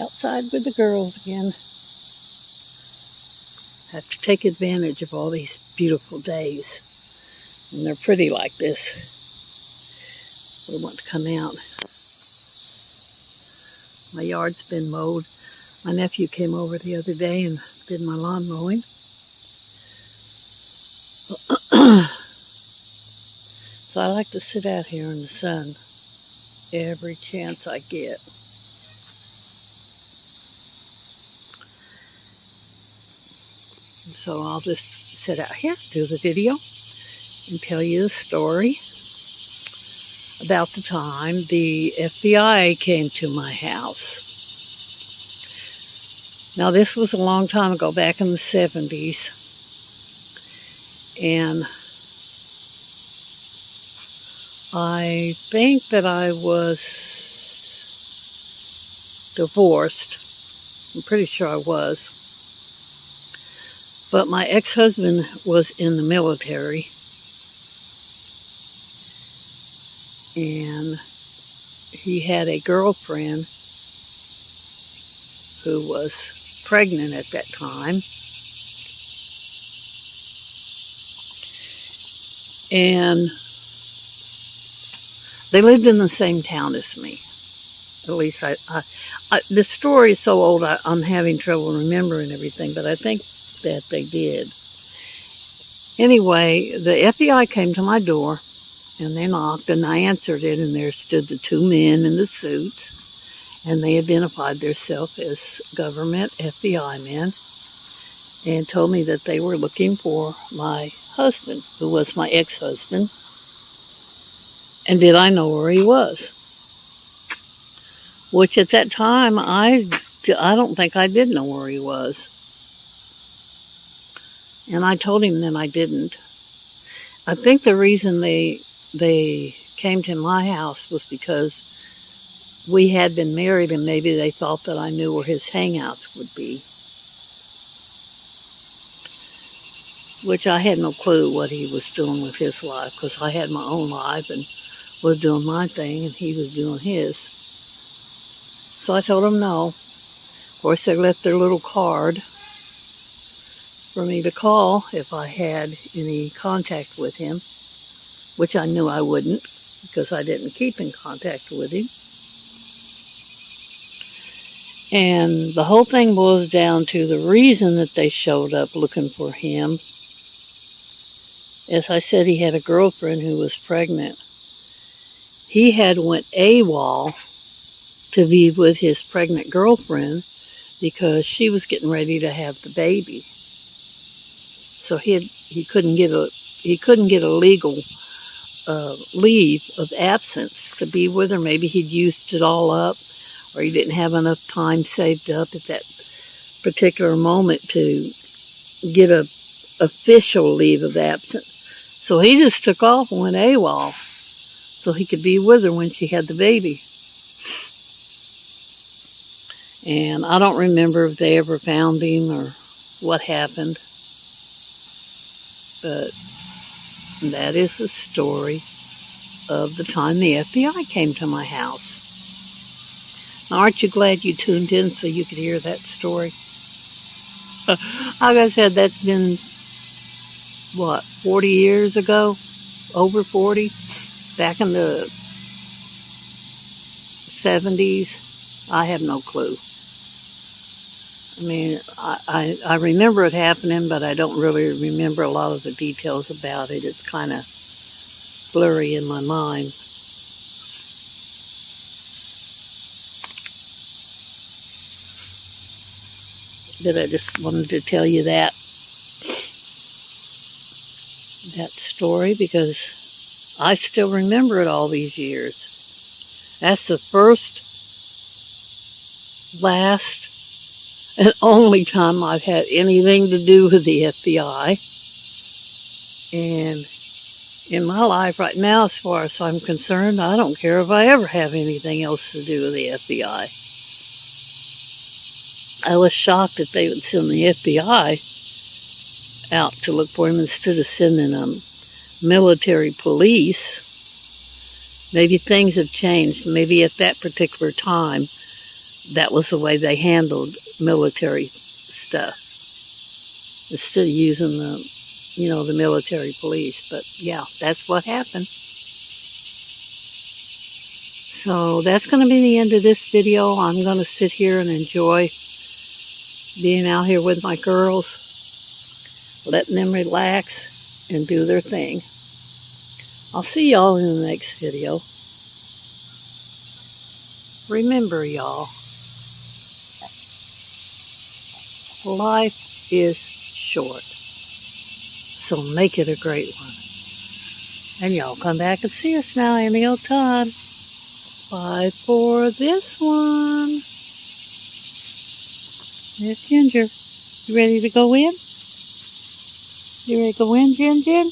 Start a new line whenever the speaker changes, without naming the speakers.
Outside with the girls again. Have to take advantage of all these beautiful days. And they're pretty like this. We want to come out. My yard's been mowed. My nephew came over the other day and did my lawn mowing. So I like to sit out here in the sun every chance I get. And so I'll just sit out here, do the video, and tell you the story about the time the FBI came to my house. Now this was a long time ago, back in the 70s. And I think that I was divorced. I'm pretty sure I was. But my ex-husband was in the military. And he had a girlfriend who was pregnant at that time. And they lived in the same town as me. At least the story is so old I'm having trouble remembering everything, but I think that they did. Anyway, the FBI came to my door and they knocked and I answered it, and there stood the two men in the suits, and they identified themselves as government FBI men and told me that they were looking for my husband, who was my ex-husband, and did I know where he was? Which at that time, I don't think I did know where he was. And I told him that I didn't. I think the reason they came to my house was because we had been married, and maybe they thought that I knew where his hangouts would be. Which I had no clue what he was doing with his life, because I had my own life and was doing my thing, and he was doing his. So I told him no. Of course, they left their little card for me to call if I had any contact with him, which I knew I wouldn't, because I didn't keep in contact with him. And the whole thing boils down to the reason that they showed up looking for him. As I said, he had a girlfriend who was pregnant. He had went AWOL to be with his pregnant girlfriend because she was getting ready to have the baby. So he couldn't get a legal leave of absence to be with her. Maybe he'd used it all up, or he didn't have enough time saved up at that particular moment to get a official leave of absence. So he just took off and went AWOL so he could be with her when she had the baby. And I don't remember if they ever found him or what happened. But that is the story of the time the FBI came to my house. Now, aren't you glad you tuned in so you could hear that story? Like I said, that's been, 40 years ago? Over 40? Back in the 70s? I have no clue. I mean, I remember it happening, but I don't really remember a lot of the details about it. It's kind of blurry in my mind. But I just wanted to tell you that story, because I still remember it all these years. That's the first, last, and only time I've had anything to do with the FBI. And in my life right now, as far as I'm concerned, I don't care if I ever have anything else to do with the FBI. I was shocked that they would send the FBI out to look for him instead of sending military police. Maybe things have changed. Maybe at that particular time, that was the way they handled military stuff instead of using the military police. But yeah, that's what happened. So that's going to be the end of this video. I'm going to sit here and enjoy being out here with my girls, letting them relax and do their thing. I'll see y'all in the next video. Remember, y'all, life is short, so make it a great one. And y'all come back and see us now any old time. Bye for this one. Miss Ginger, you ready to go in? You ready to go in, Gin Gin?